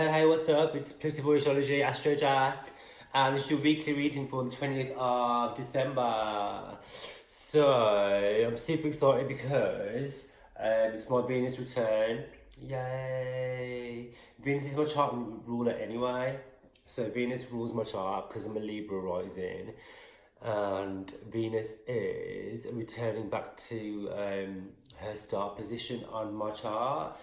Hey, what's up? It's Astrology, Astro Jack, and this is your weekly reading for the 20th of December. So, I'm super excited because it's my Venus return. Yay! Venus is my chart ruler anyway. So, Venus rules my chart because I'm a Libra rising, and Venus is returning back to her star position on my chart.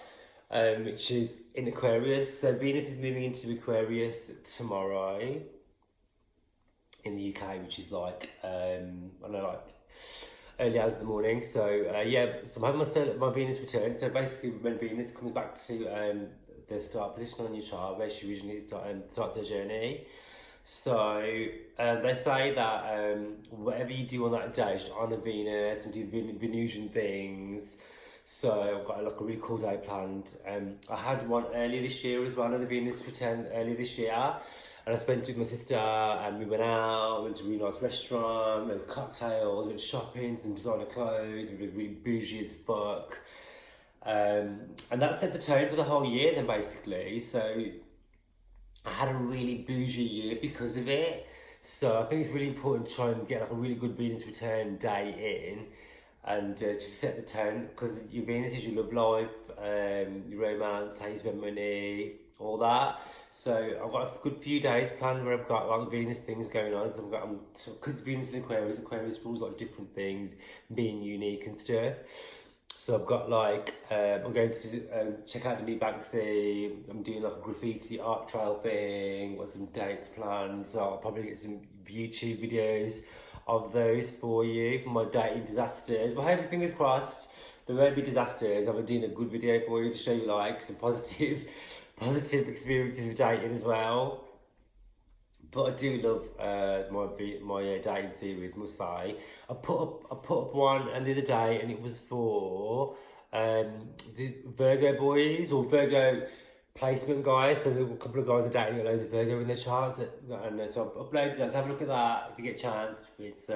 Which is in Aquarius. So Venus is moving into Aquarius tomorrow in the UK, which is like I don't know, like early hours of the morning. So so I'm having my Venus return. So basically, when Venus comes back to the start position on your chart where she originally starts her journey. So they say that whatever you do on that day, you should honour Venus and do Venusian things. So I've got like a really cool day planned. I had one earlier this year as well, another Venus return earlier this year. And I spent it with my sister and we went out, went to a really nice restaurant, made cocktails, went shopping, some designer clothes, it was really bougie as fuck. And that set the tone for the whole year then basically. So I had a really bougie year because of it. So I think it's really important to try and get like a really good Venus return day in. And just set the tone, because your Venus is your love life, your romance, how you spend money, all that. So I've got a good few days planned where I've got like Venus things going on. So because Venus in Aquarius rules like different things, being unique and stuff. So I've got like, I'm going to check out the new Banksy, I'm doing like a graffiti art trail thing, got some dates planned, so I'll probably get some YouTube videos of those for you, for my dating disasters. But hopefully, fingers crossed, there won't be disasters. I'm doing a good video for you to show you like some positive experiences with dating as well. But I do love my dating series, must say. I put up one and the other day, and it was for the Virgo boys or Virgo placement guys. So there were a couple of guys are dating loads of Virgo in their charts, and so I've uploaded that. So have a look at that if you get a chance. It's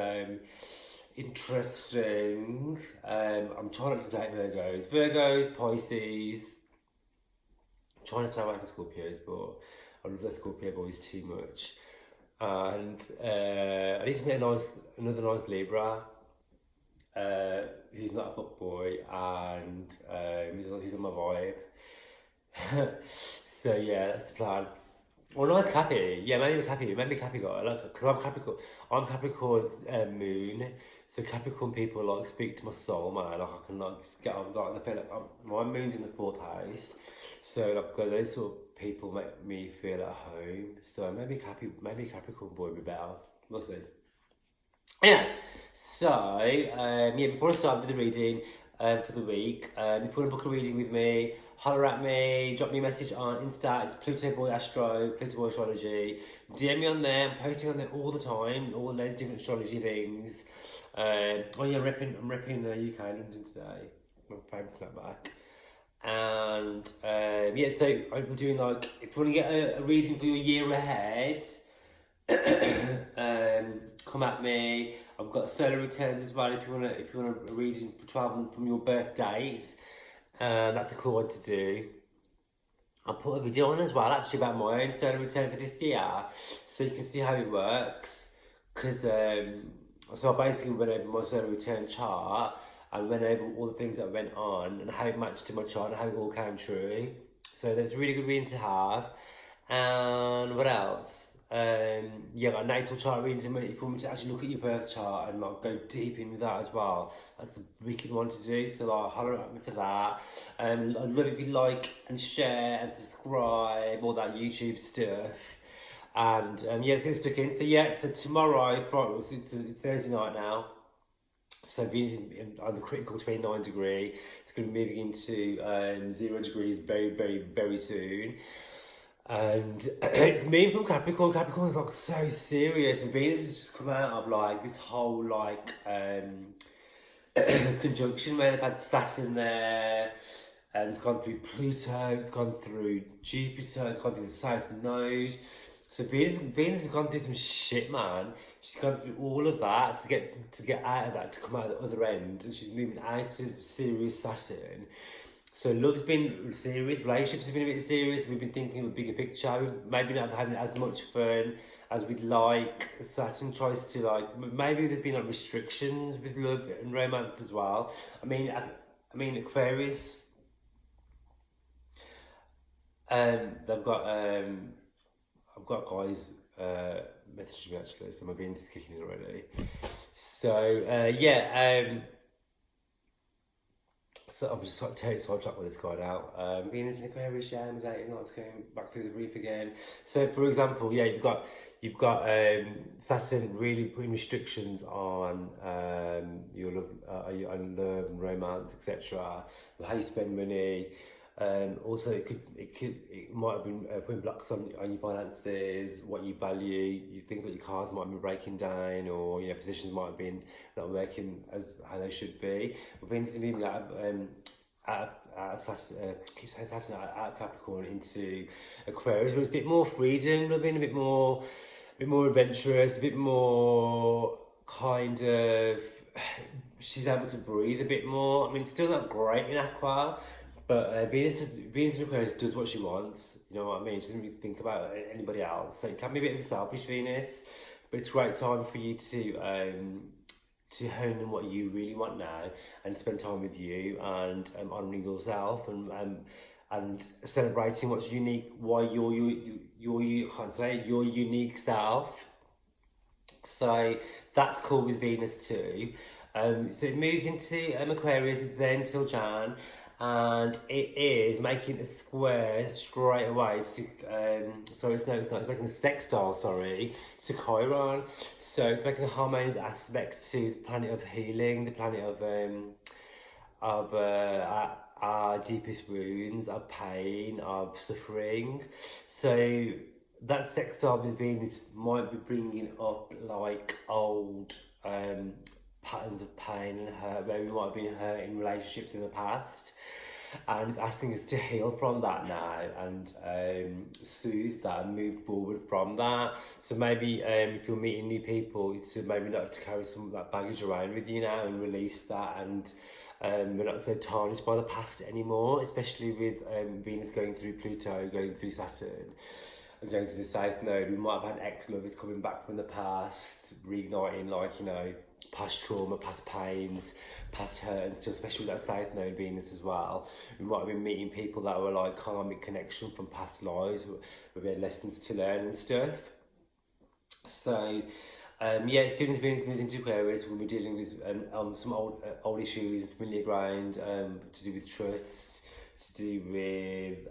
interesting. I'm trying not to date Virgos, Pisces. I'm trying to stay away from Scorpios, but I love the Scorpio boys too much. And I need to meet another nice Libra who's not a fuckboy, and he's on my vibe. So yeah, that's the plan. Well, nice Cappy. Yeah, maybe Cappy guy. Like, because I'm Capricorn's moon. So Capricorn people like speak to my soul, man. Like I can like get on. Like I feel like my moon's in the 4th house. So like those sort of people make me feel at home. So maybe Capricorn boy would be better. We'll see. Yeah. So before I start with the reading for the week, if you want to book a reading with me, holler at me, drop me a message on Insta. It's plutoboyastro, Astrology. DM me on there. I'm posting on there all the time, all those different astrology things. I'm repping UK London today. My famous snapback. And so I'm doing like, if you want to get a reading for your year ahead, come at me. I've got solar returns as well. If you want a reading for 12 months from your birth date, that's a cool one to do. I'll put a video on as well actually about my own solar return for this year, so you can see how it works. Because so I basically went over my solar return chart and went over all the things that went on and how it matched to my chart and how it all came true. So that's a really good reading to have. And what else? Got natal chart readings. If you want me to actually look at your birth chart and like go deep in with that as well, that's the wicked one to do. So like holler at me for that. I'd love if you like and share and subscribe, all that YouTube stuff. And let's get stuck in. So tomorrow, Friday, it's Thursday night now. So Venus is on the critical 29 degree. It's going to be moving into 0 degrees very, very, very soon. And it's me from Capricorn. Capricorn's like so serious, and Venus has just come out of like this whole like conjunction where they've had Saturn there, and it's gone through Pluto, it's gone through Jupiter, it's gone through the South Node. So Venus has gone through some shit, man. She's gone through all of that to get out of that, to come out the other end, and she's moving out of serious Saturn. So love's been serious, relationships have been a bit serious, we've been thinking of a bigger picture, we've maybe not having as much fun as we'd like. Saturn tries to like, maybe there've been like restrictions with love and romance as well. I mean Aquarius, they've got, I've got guys messaging me actually, so my Venus is kicking in already. So, so I'm just like totally sidetracked with this guy now. Venus in Aquarius, yeah, I'm dating, like, it's going back through the reef again. So, for example, yeah, you've got Saturn really putting restrictions on your love, on love and romance, etc. How you spend money. Also, it might have been putting blocks on your finances, what you value, things like your cars might have been breaking down, or positions might have been not working as how they should be. But Venus is moving out of Saturn, keep saying Saturn, out of Capricorn into Aquarius, where it's a bit more freedom, loving, a bit more adventurous, a bit more kind of. She's able to breathe a bit more. I mean, it's still not great in Aqua. But Venus in Aquarius does what she wants, you know what I mean? She doesn't really think about anybody else. So it can be a bit of a selfish Venus, but it's a great time for you to hone in what you really want now and spend time with you and honouring yourself and celebrating what's unique, why your unique self. So that's cool with Venus too. So it moves into Aquarius, it's there until Jan. And it is making a square straight away to, it's making a sextile, to Chiron. So it's making a harmonious aspect to the planet of healing, the planet of our deepest wounds, of pain, of suffering. So that sextile with Venus might be bringing up like old patterns of pain and hurt, where we might have been hurt in relationships in the past, and it's asking us to heal from that now and soothe that and move forward from that. So maybe if you're meeting new people, it's to maybe not to carry some of that baggage around with you now and release that, and we're not so tarnished by the past anymore, especially with Venus going through Pluto, going through Saturn, and going through the South Node. We might have had ex-lovers coming back from the past, reigniting past trauma, past pains, past hurt and stuff, especially with that South Node Venus as well. We might have been meeting people that were like karmic connection from past lives, where we had lessons to learn and stuff. So, as soon as Venus moves into Aquarius, we'll be dealing with some old issues, familiar ground, to do with trust, to do with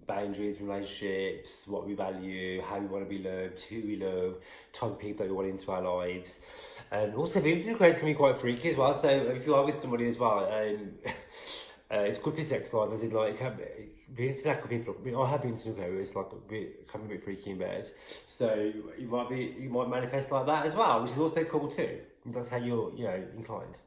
boundaries, relationships, what we value, how we want to be loved, who we love, type of people that we want into our lives. And also Venus in Aquarius can be quite freaky as well, so if you are with somebody as well, it's good for sex life, as in like Venus in Aquarius people, I mean, I have Venus in Aquarius, like can be a bit freaky in bed, so you might manifest like that as well, which is also cool too. That's how you're inclined.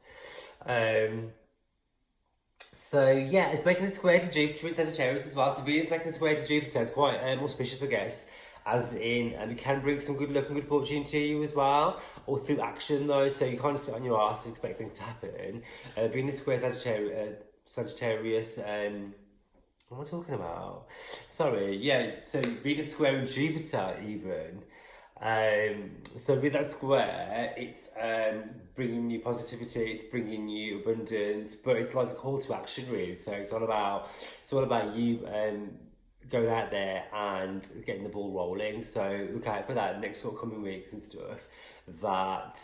So yeah, it's making a square to Jupiter in Sagittarius as well. So Venus making a square to Jupiter is quite auspicious, I guess. As in, it can bring some good luck and good fortune to you as well, or through action though. So you can't sit on your ass and expect things to happen. Venus square Sagittarius. What am I talking about? Sorry. Yeah. So Venus square Jupiter even. So with that square, it's bringing you positivity, it's bringing you abundance, but it's like a call to action really. So it's all about you going out there and getting the ball rolling. So look out for that next coming weeks and stuff, that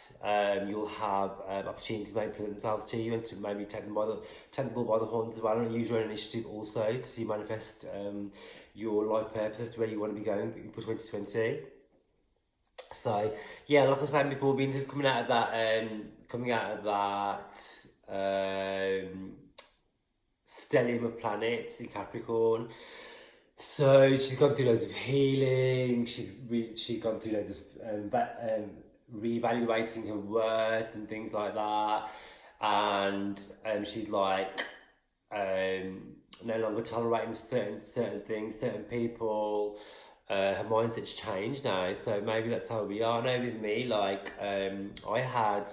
you'll have opportunities to maybe present themselves to you and to maybe take the ball by the horns as well, and use your own initiative also to manifest your life purpose as to where you want to be going for 2020. So yeah, like I was saying before, Venus is coming out of that stellium of planets in Capricorn. So she's gone through loads of healing. She's gone through loads of reevaluating her worth and things like that. And she's like no longer tolerating certain things, certain people. Her mindset's changed now, so maybe that's how we are now with me. Like I had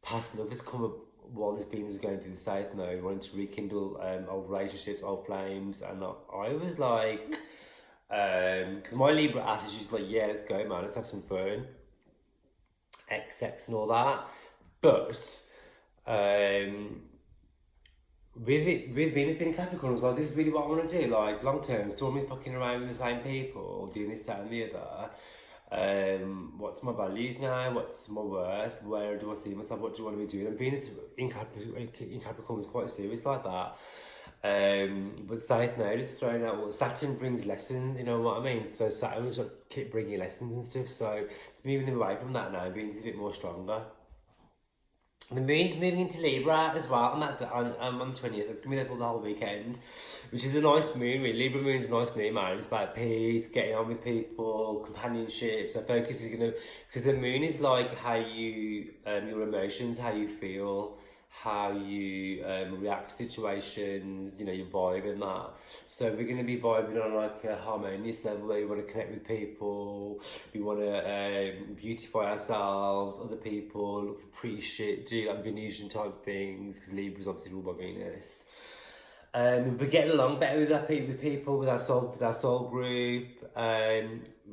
past lovers come while this Venus is going through the South Node, wanting to rekindle old relationships, old flames, and I was like, because my Libra attitude is like, yeah, let's go, man, let's have some fun, sex and all that, but with Venus being in Capricorn, I was like, this is really what I want to do, like long term. So me fucking around with the same people, doing this, that, and the other. What's my values now? What's my worth? Where do I see myself? What do I want to be doing? And Venus in Capricorn is quite serious like that. But South Node is throwing out what Saturn brings lessons, you know what I mean? So Saturn was keep bringing lessons and stuff. So it's moving away from that now. Venus is a bit more stronger. The moon's moving into Libra as well on the 20th. It's going to be there for the whole weekend, which is a nice moon, really. Libra moon's a nice moon, man. It's about peace, getting on with people, companionship. So focus is going to... Because the moon is like how you... your emotions, how you feel, how you react to situations, you know, your vibe and that. So we're going to be vibing on like a harmonious level where we want to connect with people, we want to beautify ourselves, other people, look for pretty shit, do like Venusian type things, because Libra's obviously ruled by Venus. But getting along better with people, with our soul group.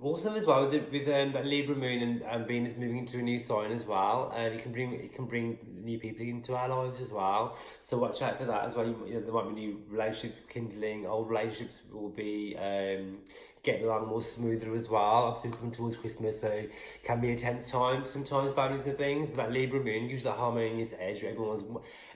Also as well with that Libra moon and Venus moving into a new sign as well. It can bring new people into our lives as well. So watch out for that as well. You know, there might be new relationships kindling. Old relationships will be getting along more smoother as well. Obviously coming towards Christmas, so it can be a tense time sometimes, families and things. But that Libra moon gives that harmonious edge where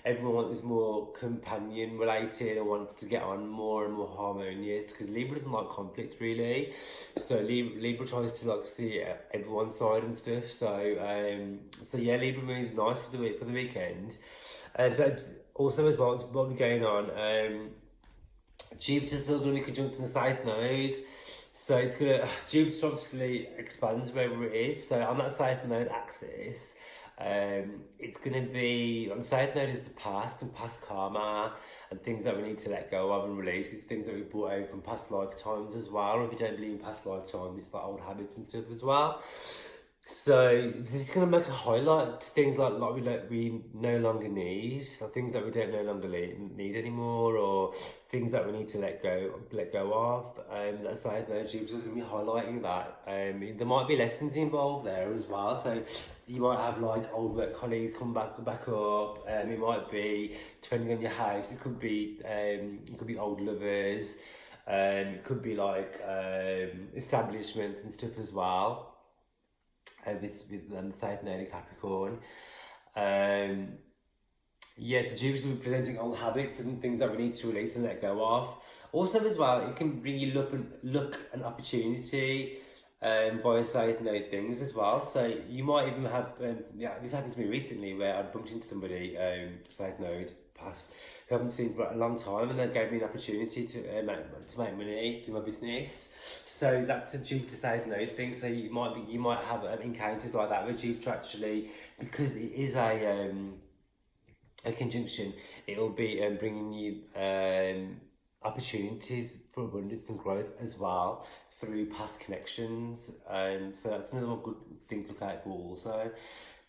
everyone is more companion related and wants to get on more and more harmonious, because Libra doesn't like conflict really. So Libra tries to like see everyone's side and stuff. So yeah, Libra moon is nice for the weekend. So also as well, what we're going on, Jupiter's still going to be conjunct in the South Node. So it's going to, Jupiter obviously expands wherever it is. So on that South Node axis, it's going to be, on the South Node is the past and past karma and things that we need to let go of and release. It's things that we brought over from past lifetimes as well. Or if you don't believe in past lifetimes, it's like old habits and stuff as well. So this is going to make a highlight to things like we no longer need, or things that we don't no longer need anymore, or things that we need to let go of. That South Node Jupiter's going to be highlighting that. There might be lessons involved there as well. So you might have like old work colleagues come back up. It might be, depending on your house, it could be old lovers. It could be like establishments and stuff as well. With the South Node in Capricorn. Yes, so Jupiter will be presenting old habits and things that we need to release and let go of. Also as well, it can bring you luck and opportunity via South Node things as well. So you might even have, this happened to me recently where I bumped into somebody, South Node past, who I haven't seen for a long time, and they gave me an opportunity to make money through my business. So that's a Jupiter South Node thing. So you might have encounters like that with Jupiter actually, because it is a conjunction. It'll be bringing you opportunities for abundance and growth as well through past connections. So that's another one good thing to look out for also.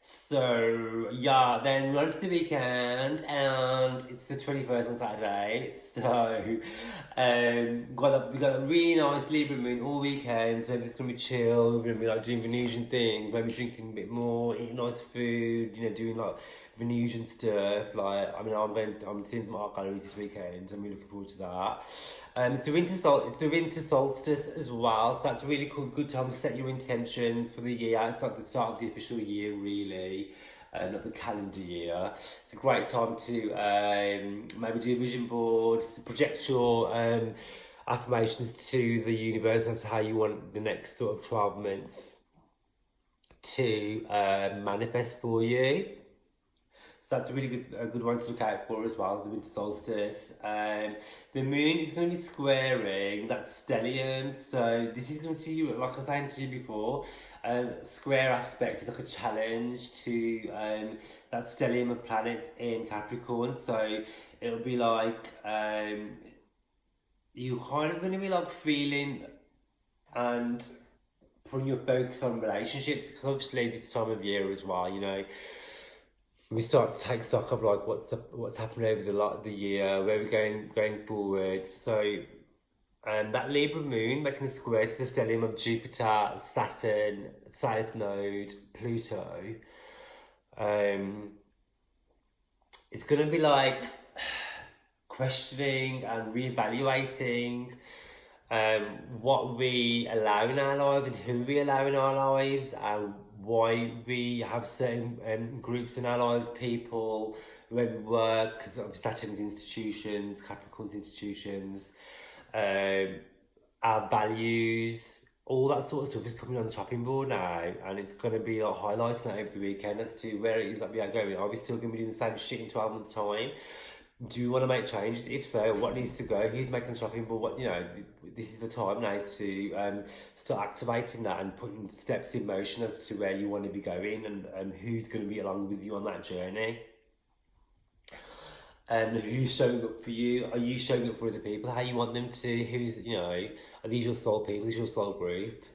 So yeah, then we're on to the weekend, and it's the 21st on Saturday. So we got a really nice Libra moon all weekend. So it's gonna be chill. We're gonna be like doing Venusian things, maybe drinking a bit more, eating nice food. You know, doing like Venusian stuff. Like I'm seeing some art galleries this weekend. I'm really looking forward to that. It's the winter solstice as well, so that's a really cool, good time to set your intentions for the year. It's like the start of the official year, really, not the calendar year. It's a great time to maybe do a vision board, project your affirmations to the universe as to how you want the next sort of 12 months to manifest for you. So that's a really good one to look out for as well as the winter solstice. The moon is going to be squaring that stellium. So this is going to, like I was saying to you before, square aspect is like a challenge to that stellium of planets in Capricorn. So it'll be like you're kind of going to be like feeling and putting your focus on relationships, because obviously this time of year as well, you know, we start to take stock of like what's happening over the year, where we're going forward. So that Libra moon making a square to the stellium of Jupiter, Saturn, South Node, Pluto. It's gonna be like questioning and reevaluating what we allow in our lives and who we allow in our lives, and why we have certain groups in our lives, people, where we work, because Saturn's institutions, Capricorn's institutions, our values, all that sort of stuff is coming on the chopping board now, and it's going to be like highlighting that over the weekend as to where it is that we are going. Are we still going to be doing the same shit in 12 months' time? Do we want to make changes? If so, what needs to go? Who's making the chopping board? What, you know, this is the time now to start activating that and putting steps in motion as to where you want to be going, and who's going to be along with you on that journey. And who's showing up for you? Are you showing up for other people? How you want them to? Who's, you know, are these your soul people? Is your soul group?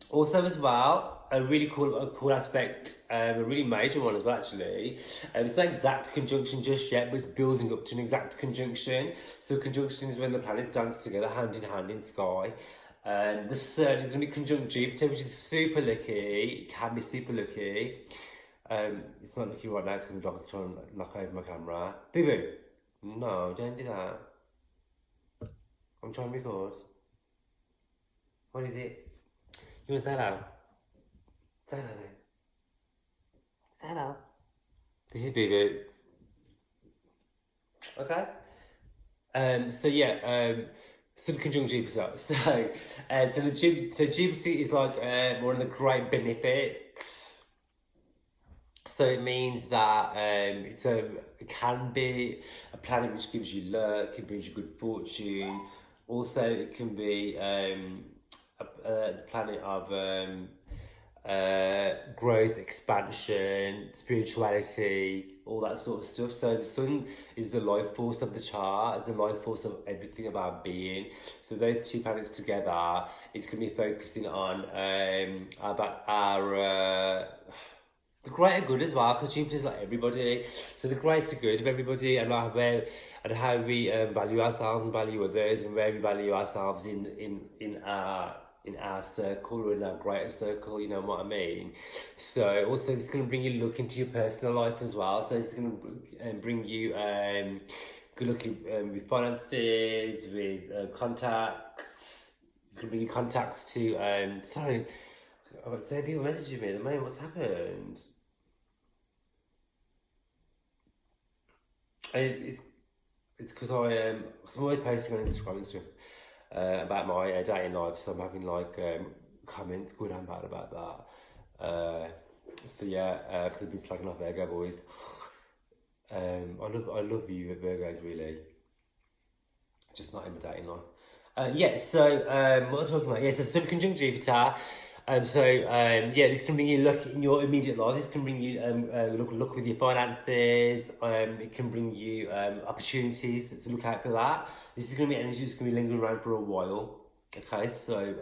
Also as well, a really cool aspect, a really major one as well actually. It's not exact conjunction just yet, but it's building up to an exact conjunction. So conjunction is when the planets dance together hand in hand in sky. The Sun is going to be conjunct Jupiter, which is super lucky. It can be super lucky. It's not lucky right now because my dog's trying to knock over my camera. Boo boo! No, don't do that. I'm trying to record. What is it? You want to say hello? Say hello then. Say hello. This is Boo Boo. Okay? So yeah, Sun conjunct Jupiter. So Jupiter is like one of the great benefits. So it means that it can be a planet which gives you luck, it brings you good fortune. Also, it can be the planet of growth, expansion, spirituality, all that sort of stuff. So the Sun is the life force of the chart, it's the life force of everything about being. So those two planets together, it's going to be focusing on about our the greater good as well, because Jupiter's like everybody. So the greater good of everybody, and how we value ourselves and value others, and where we value ourselves in our circle or in our greater circle, you know what I mean? So also it's going to bring you luck into your personal life as well. So it's going to bring you good luck with finances, with contacts. It's going to bring you contacts to sorry, I would say people messaging me at the moment. What's happened? It's because I'm always posting on Instagram and stuff about my dating life, so I'm having like comments, good and bad, about that. So yeah, because I've been slacking off Virgo boys. I love you Virgos, really, just not in my dating life. Yeah, so what am I talking about? Yeah, so Sun conjunct Jupiter. Yeah, this can bring you luck in your immediate life. This can bring you luck with your finances. It can bring you opportunities, so look out for that. This is going to be energy that's going to be lingering around for a while. Okay, so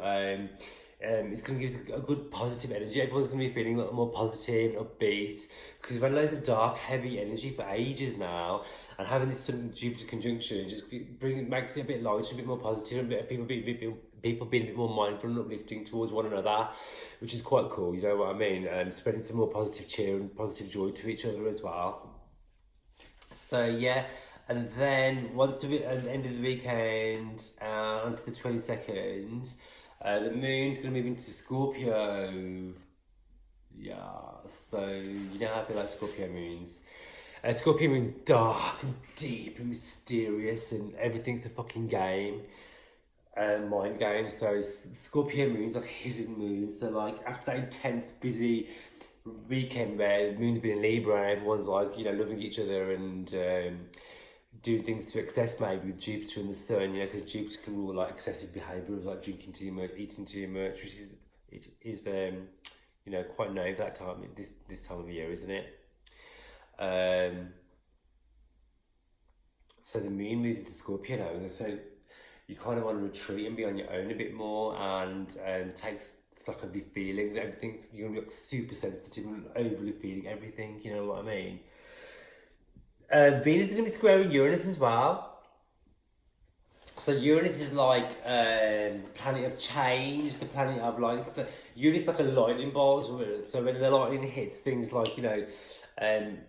it's going to give us a good positive energy. Everyone's going to be feeling a lot more positive and upbeat, because we've had loads of dark, heavy energy for ages now, and having this Sun Jupiter conjunction just makes it a bit lighter, a bit more positive, people being a bit more mindful and uplifting towards one another, which is quite cool, you know what I mean? And spreading some more positive cheer and positive joy to each other as well. So yeah, and then once at the end of the weekend, onto the 22nd, the moon's going to move into Scorpio. Yeah, so you know how I feel like Scorpio moons. Scorpio moon's dark and deep and mysterious, and everything's a fucking game. Mind game. So Scorpio moon's like hidden moons. So like after that intense, busy weekend where the moon's been in Libra and everyone's like, you know, loving each other and doing things to excess, maybe with Jupiter and the Sun, you know, because Jupiter can rule like excessive behaviour, like drinking too much, eating too much, which is you know, quite known for that time, this time of year, isn't it? So the moon moves into Scorpio now, and so you kind of want to retreat and be on your own a bit more, and take stock of your feelings. Everything, you're gonna be like super sensitive and overly feeling everything. You know what I mean? Venus is gonna be squaring Uranus as well. So Uranus is like the planet of change, the planet of like Uranus is like a lightning bolt. So when the lightning hits, things like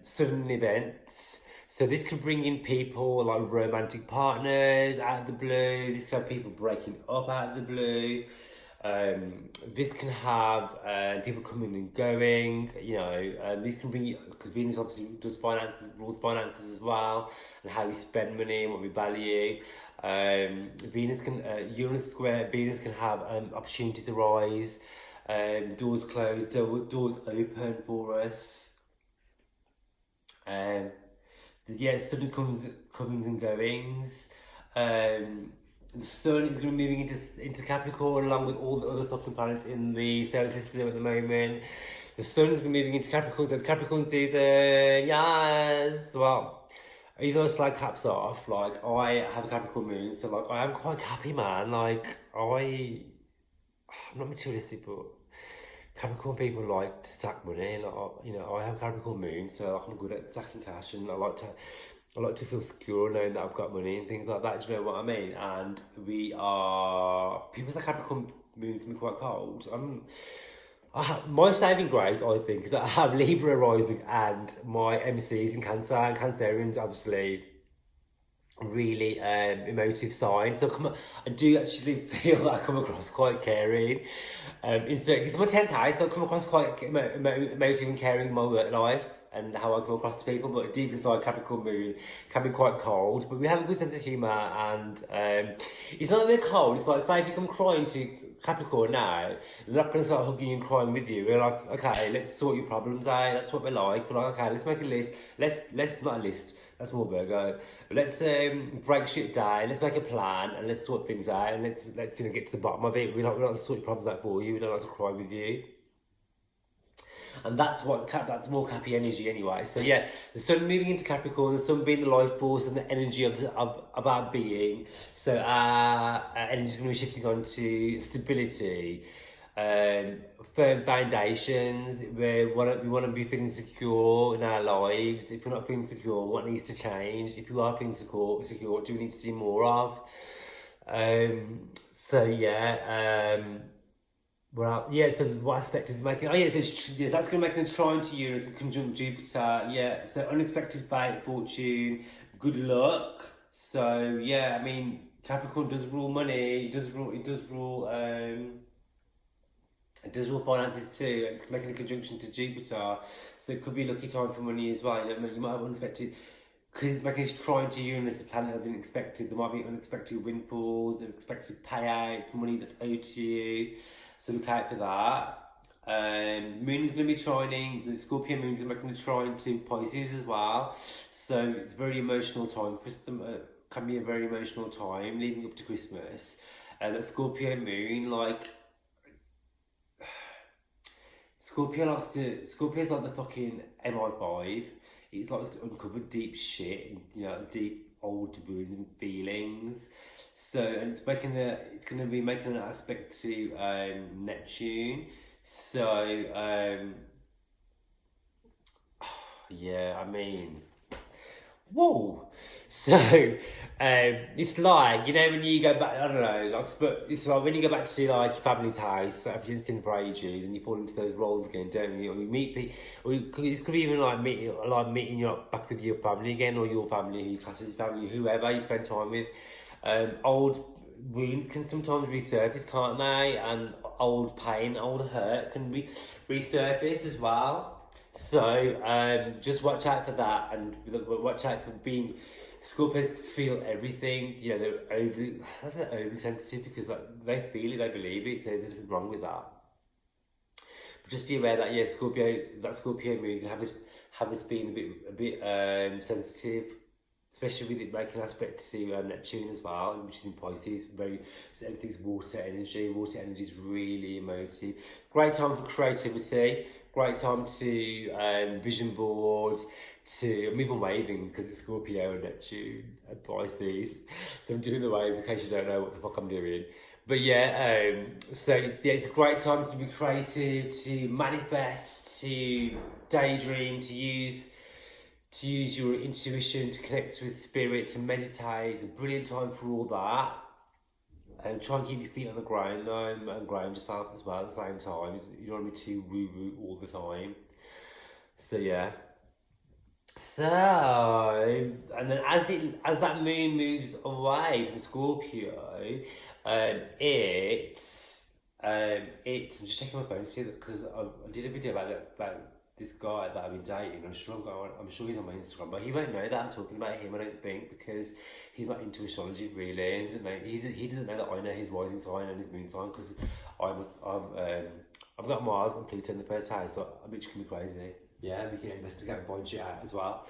sudden events. So this could bring in people like romantic partners out of the blue. This could have people breaking up out of the blue. This can have people coming and going, this can bring, because Venus obviously does finances, rules finances as well, and how we spend money and what we value. Uranus square Venus can have opportunities arise, doors closed, doors open for us. Sudden comings and goings. The sun is going to be moving into Capricorn along with all the other fucking planets in the solar system at the moment. The sun is going to be moving into Capricorn, so it's Capricorn season. Yes. Well, even though it's like caps off, like I have a Capricorn moon, so like I am quite happy, man. Like I'm not materialistic, but Capricorn people like to stack money. Like I have a Capricorn moon, so I'm good at stacking cash, and I like to feel secure knowing that I've got money and things like that. Do you know what I mean? And people say Capricorn moon can be quite cold. My saving grace, I think, is that I have Libra rising and my MCs in Cancer, and Cancerians obviously really emotive sign. So I do actually feel that I come across quite caring. Because my 10th house, so I come across quite emotive and caring in my work life and how I come across to people, but deep inside Capricorn moon can be quite cold, but we have a good sense of humour, and it's not that we're cold. It's like, say if you come crying to Capricorn now, they're not going to start hugging you and crying with you. We're like, okay, let's sort your problems out. That's what we're like. We're like, okay, let's make a list. Let's not a list. That's more Virgo. Let's break shit down. Let's make a plan and let's sort things out, and let's get to the bottom of it. We're not to sort your problems out for you. We don't like to cry with you. And that's more Cappy energy anyway. So yeah, the sun moving into Capricorn, the sun being the life force and the energy of our being. So our energy is going to be shifting on to stability, firm foundations. We want to be feeling secure in our lives. If we're not feeling secure, what needs to change? If you are feeling secure, what do we need to do more of? So what aspect is making? That's going to make a trine to Uranus, a conjunct Jupiter. Yeah, so unexpected fate, fortune, good luck. So yeah, I mean Capricorn does rule money. It does rule finances too. It's making a conjunction to Jupiter, so it could be a lucky time for money as well. You might have unexpected. Because it's making a trine to Uranus, the planet of the unexpected. There might be unexpected windfalls, unexpected payouts, money that's owed to you. So look out for that. Moon is going to be trining. The Scorpio moon is going to be making a trine to Pisces as well. So it's a very emotional time. Can be a very emotional time leading up to Christmas. That Scorpio moon, like Scorpio's like the fucking MI5. It's like to uncover deep shit, deep old wounds and feelings. So, and it's going to be making an aspect to Neptune. So, whoa. So, it's like, when you go back, I don't know, it's like when you go back to like your family's house, if you've been seen for ages and you fall into those roles again, don't you? Or you meet people, or it could be even like meeting you up back with your family again, or your family, who you class as family, whoever you spend time with. Old wounds can sometimes resurface, can't they? And old pain, old hurt can resurface as well. So just watch out for that, and watch out for being. Scorpios feel everything. They're overly sensitive because they feel it, they believe it. So there's nothing wrong with that. But just be aware that Scorpio moon can have us being a bit sensitive, especially with it making an aspect to Neptune as well, which is in Pisces. So everything's water energy. Water energy is really emotive. Great time for creativity. great time to vision board, I'm even waving because it's Scorpio and Neptune and Pisces. So I'm doing the wave in case you don't know what the fuck I'm doing. But yeah, so yeah, it's a great time to be creative, to manifest, to daydream, to use your intuition, to connect with spirit, to meditate. It's a brilliant time for all that. And try and keep your feet on the ground though, and ground yourself as well at the same time. You don't want to be too woo-woo all the time. So yeah. So, and then as that moon moves away from Scorpio, I'm just checking my phone to see that, because I did a video about this guy that I've been dating. I'm sure he's on my Instagram, but he won't know that I'm talking about him, I don't think, because he's not into astrology really, and he doesn't know that I know his rising sign and his moon sign, because I've got Mars and Pluto in the first house, so a bitch can be crazy. Yeah, we can investigate and find shit out as well.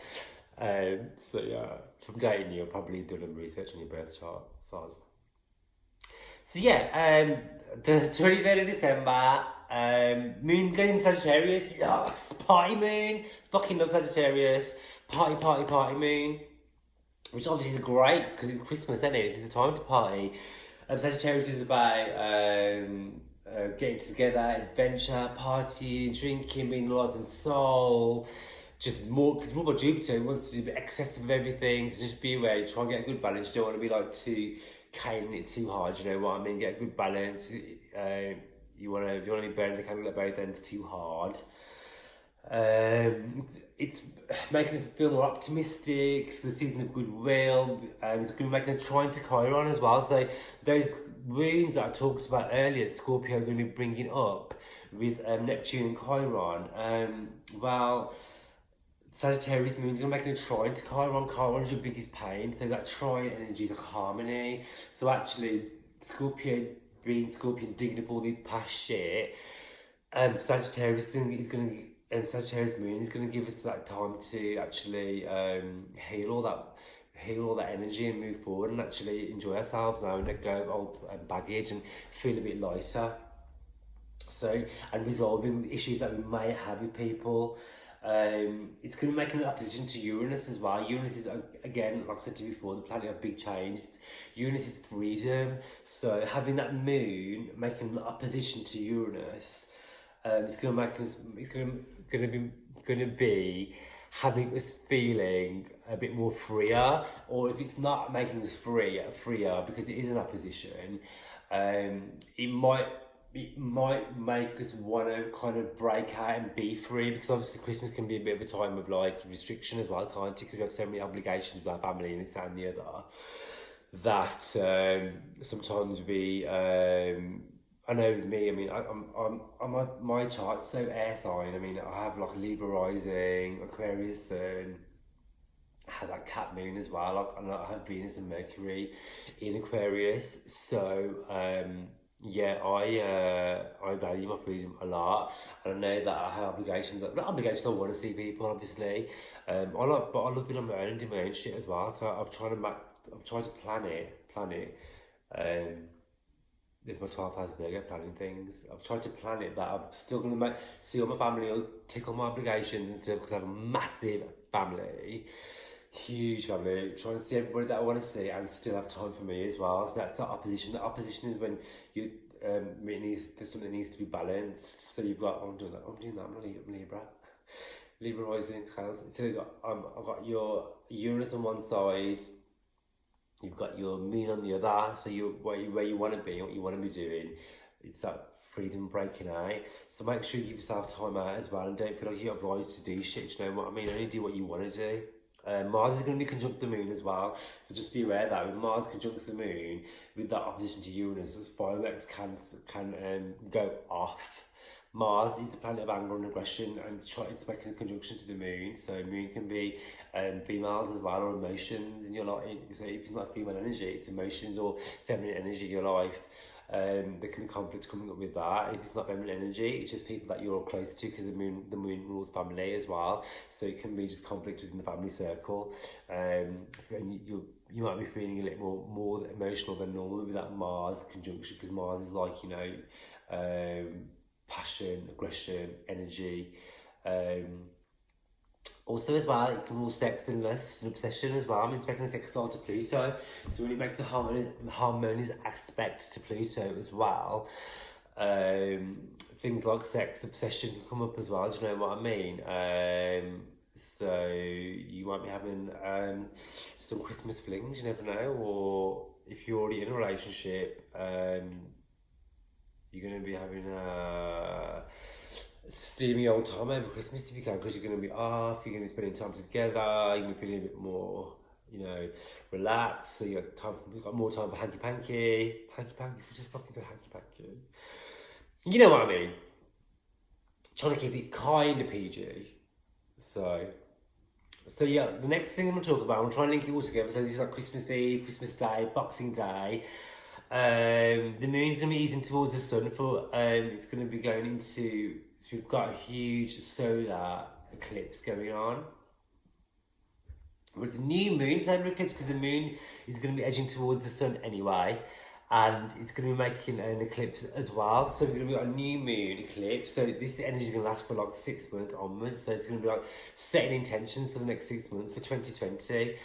So yeah, from dating you, I've probably done some research on your birth chart size. So yeah, the 23rd of December, moon goes in Sagittarius. Yes, party moon. Fucking love Sagittarius. Party moon. Which obviously is great because it's Christmas, isn't it? It's the time to party. Sagittarius is about getting together, adventure, partying, drinking, being alive and soul. Just more, because more about Jupiter, wants to do excess of everything. So just be aware, try and get a good balance. You don't want to be like too caning it too hard, you know what I mean? Get a good balance. You want to be burning the candle at both ends too hard. It's making us feel more optimistic. It's the season of goodwill. It's going to be making a trine to Chiron as well. So those wounds that I talked about earlier, Scorpio are going to be bringing up with Neptune and Chiron. Well, Sagittarius moon is going to make a trine to Chiron. Chiron's your biggest pain, so that trine energy is like harmony. So actually, Scorpio being Scorpion, digging up all the past shit. Sagittarius Sagittarius moon is going to give us that time to actually heal all that energy and move forward and actually enjoy ourselves now and let go of old baggage and feel a bit lighter. So, and resolving the issues that we may have with people. It's going to make an opposition to Uranus as well. Uranus is, again, like I said to you before, the planet of big change. Uranus is freedom. So having that moon making an opposition to Uranus, it's going to be having us feeling a bit more freer, or if it's not making us freer because it is an opposition, it might make us want to kind of break out and be free, because obviously Christmas can be a bit of a time of like restriction as well, can't it? Because we have so many obligations with our family and this and the other, that sometimes we I know with me, I mean, my chart's so air sign. I mean, I have like Libra rising, Aquarius sun, I have that Cap moon as well, like, and I have Venus and Mercury in Aquarius. So yeah, I value my freedom a lot, and I know that I have obligations. Not obligations, I want to see people, obviously. I love being on my own and doing my own shit as well. So I've tried to plan it. There's my 12 hours burger planning things. I've tried to plan it that I'm still going to see all my family, or tick all my obligations and stuff, because I have a massive family, huge family, trying to see everybody that I want to see and still have time for me as well. So that's the opposition. The opposition is when you there's something that needs to be balanced. So you've got, I'm doing that, I'm Libra. Libra rising into Cancer. So I've got your Uranus on one side, you've got your moon on the other, so where you want to be, what you want to be doing. It's that freedom breaking out. So make sure you give yourself time out as well, and don't feel like you're obliged to do shit, you know what I mean? Only do what you want to do. Mars is going to be conjunct the moon as well, so just be aware that when Mars conjuncts the moon with that opposition to Uranus, as fireworks can go off. Mars is the planet of anger and aggression, and it's making a conjunction to the moon. So moon can be females as well, or emotions in your life. So if it's not female energy, it's emotions or feminine energy in your life. There can be conflict coming up with that. And if it's not feminine energy, it's just people that you're close to, because the moon rules family as well. So it can be just conflict within the family circle. You might be feeling a little more emotional than normal with that Mars conjunction, because Mars is like, you know, passion, aggression, energy. Also as well, it can rule sex and lust and obsession as well. I mean, it's making a sextile to Pluto, so when it makes a harmonious aspect to Pluto as well, things like sex, obsession can come up as well. Do you know what I mean? So you might be having some Christmas flings, you never know, or if you're already in a relationship, you're going to be having a steamy old time over Christmas if you can, because you're going to be off, you're going to be spending time together, you're going to be feeling a bit more, you know, relaxed, so you've got more time for hanky-panky. Hanky-panky, which is fucking hanky-panky. You know what I mean? Trying to keep it kind of PG. So yeah, the next thing I'm going to talk about, I'm trying to link it all together. So this is like Christmas Eve, Christmas Day, Boxing Day. The moon is going to be easing towards the sun for, it's going to be going into, so we've got a huge solar eclipse going on. But it's a new moon solar eclipse because the moon is going to be edging towards the sun anyway. And it's going to be making an eclipse as well. So we're going to be on a new moon eclipse. So this energy is going to last for like 6 months onwards. So it's going to be like setting intentions for the next 6 months for 2020.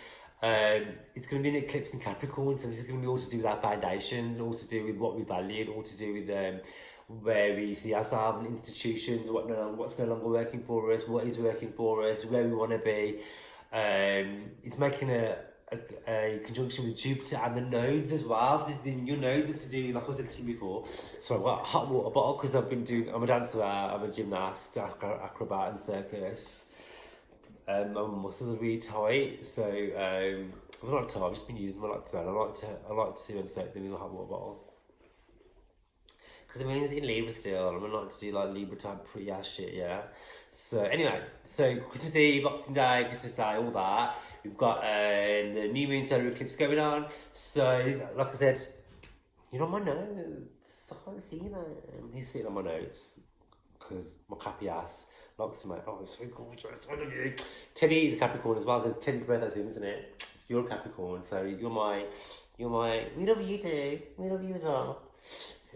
It's going to be an eclipse in Capricorn. So this is going to be all to do with our foundations, all to do with what we value, all to do with where we see ourselves and institutions, what's no longer working for us, what is working for us, where we want to be. It's making a conjunction with Jupiter and the nodes as well. So your nodes are to do, like I said to you before. So I've got a hot water bottle because I'm a dancer, I'm a gymnast, acrobat and circus. My muscles are really tight, so I'm not tight, I've just been using them a lot today. I like to soak them in a hot water bottle. Because I mean, it's in Libra still, and I'm not to do like Libra type pretty ass shit, yeah. So anyway, so Christmas Eve, Boxing Day, Christmas Day, all that. We've got the new moon solar eclipse going on. So, like I said, you're on my notes. I can't see them. He's sitting on my notes because my cappy ass likes to make. Oh, it's so gorgeous. I love you. Teddy is a Capricorn as well. So Teddy's birthday soon, isn't it? So you're a Capricorn. So you're my. We love you too. We love you as well.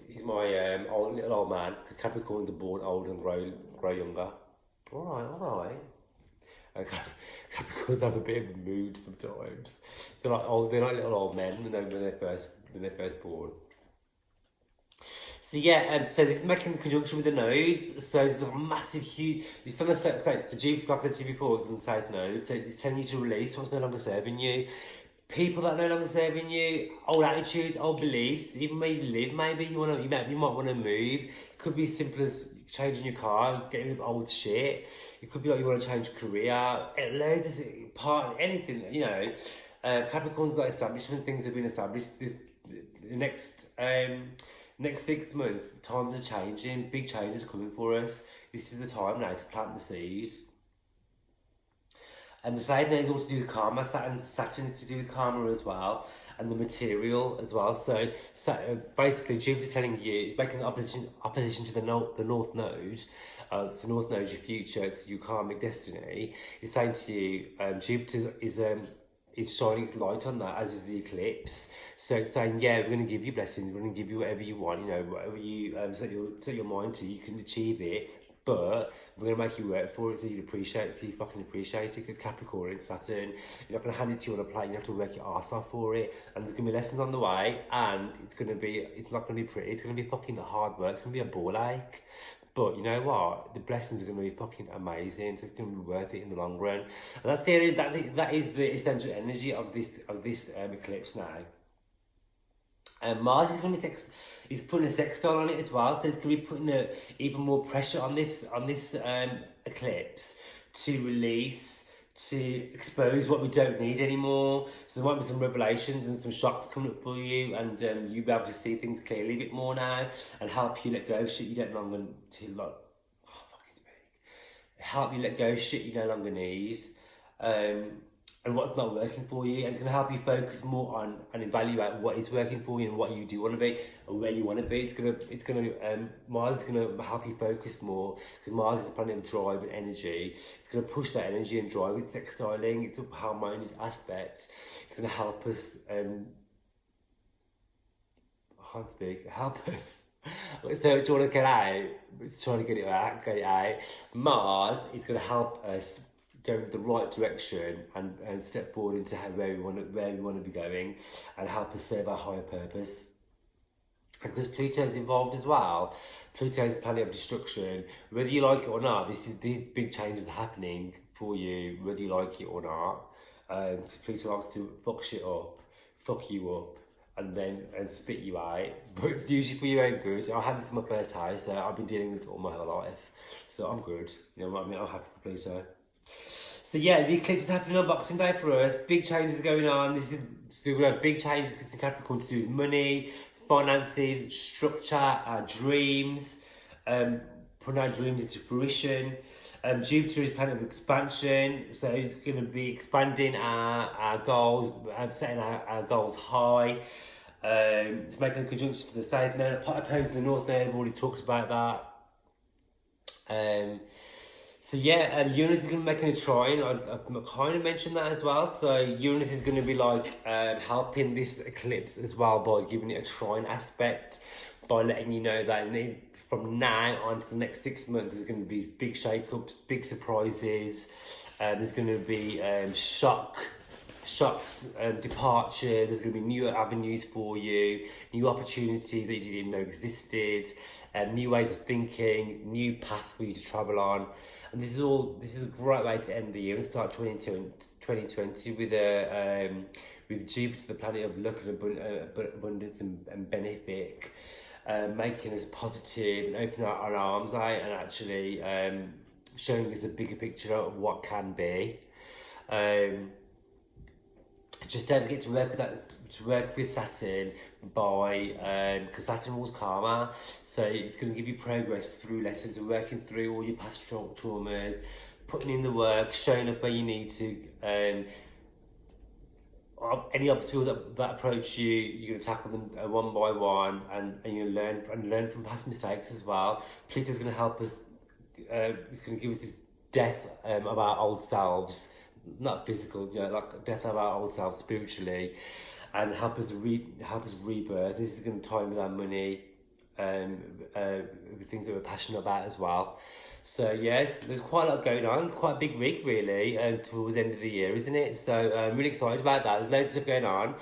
He's my little old man, because Capricorns are born old and grow younger. All right. Capricorns have a bit of a mood sometimes. They're like little old men when they're first born. So yeah, so this is making the conjunction with the nodes. So there's a massive, huge. It's on the so Jupiter, like I said to you before, it's on the south node. So it's telling you to release what's no longer serving you. People that are no longer serving you, old attitudes, old beliefs, even where you live, maybe you might want to move. It could be as simple as changing your car, getting rid of old shit. It could be like you want to change career, loads of anything, you know. Capricorn's like establishment, things have been established. The next 6 months, times are changing, big changes are coming for us. This is the time now to plant the seeds. And the side there is all to do with karma. Saturn is to do with karma as well, and the material as well. So basically, Jupiter's telling you, making opposition to the North Node. So North Node is your future, it's your karmic destiny. It's saying to you, Jupiter is shining its light on that, as is the eclipse. So it's saying, yeah, we're going to give you blessings, we're going to give you whatever you want, you know, whatever you set your mind to, you can achieve it. But we're going to make you work for it, so you fucking appreciate it. Because Capricorn, it's Saturn, you're not going to hand it to you on a plate, you have to work your arse off for it. And there's going to be lessons on the way, and it's not going to be pretty, it's going to be fucking hard work, it's going to be a ball ache. But you know what? The blessings are going to be fucking amazing, so it's going to be worth it in the long run. And that is the essential energy of this eclipse now. Mars is going to be putting a sextile on it as well, so it's going to be putting even more pressure on this eclipse to release, to expose what we don't need anymore. So there might be some revelations and some shocks coming up for you, and you'll be able to see things clearly a bit more now, and help you let go of shit you don't longer help you let go of shit you no longer need. And what's not working for you, and it's going to help you focus more on and evaluate what is working for you and what you do want to be and where you want to be. Mars is going to help you focus more, because Mars is a planet of drive and energy. It's going to push that energy and drive with sextiling. It's a harmonious aspect. It's going to help us. Help us So it's trying to get out, it's trying to get it out. Mars is going to help us go in the right direction and step forward into where we want to be going, and help us serve our higher purpose. And because Pluto's involved as well, Pluto's a planet of destruction. Whether you like it or not, these big changes are happening for you, whether you like it or not. Because Pluto likes to fuck shit up, fuck you up, and spit you out. But it's usually for your own good. I had this in my first house, so I've been dealing with this all my whole life. So I'm good. You know what I mean? I'm happy for Pluto. So yeah, the eclipse is happening on Boxing Day for us. Big changes going on. So we have big changes because in Capricorn to do with money, finances, structure, our dreams, putting our dreams into fruition. Jupiter is planet of expansion, so it's going to be expanding our goals, setting our goals high. It's making a conjunction to the south node, opposing the north node. I've already talked about that. So yeah, Uranus is going to be making a trine. I've kind of mentioned that as well. So Uranus is going to be like helping this eclipse as well by giving it a trine aspect, by letting you know that from now on to the next 6 months there's going to be big shake-ups, big surprises. There's going to be shocks, departures. There's going to be new avenues for you, new opportunities that you didn't know existed, new ways of thinking, new path for you to travel on. And this is a great way to end the year and start 2020 with Jupiter, the planet of luck and abundance and benefit, making us positive and opening our arms out and actually showing us a bigger picture of what can be. Just don't forget to work with Saturn because Saturn rules karma, so it's going to give you progress through lessons and working through all your past traumas, putting in the work, showing up where you need to. Any obstacles that approach you, you're going to tackle them one by one, and you learn from past mistakes as well. Pluto's going to help us. It's going to give us this death of our old selves. Not physical, like death of our old self spiritually, and help us rebirth. This is going to tie in with our money, with things that we're passionate about as well. So yes, there's quite a lot going on. It's quite a big week really, towards the end of the year, isn't it? So I'm really excited about that. There's loads of stuff going on.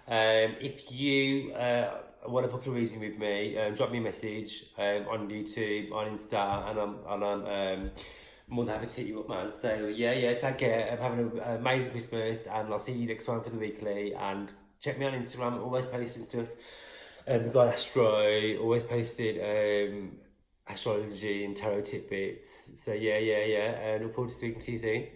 If you want to book a reading with me, drop me a message on YouTube, on Insta, and I'm more than happy to hit you up, man. So yeah, take care. I'm having an amazing Christmas, and I'll see you next time for the weekly. And check me on Instagram. I'm always posting stuff. We've got Astro. Always posted astrology and tarot tidbits. So yeah. And look forward to speaking to you soon.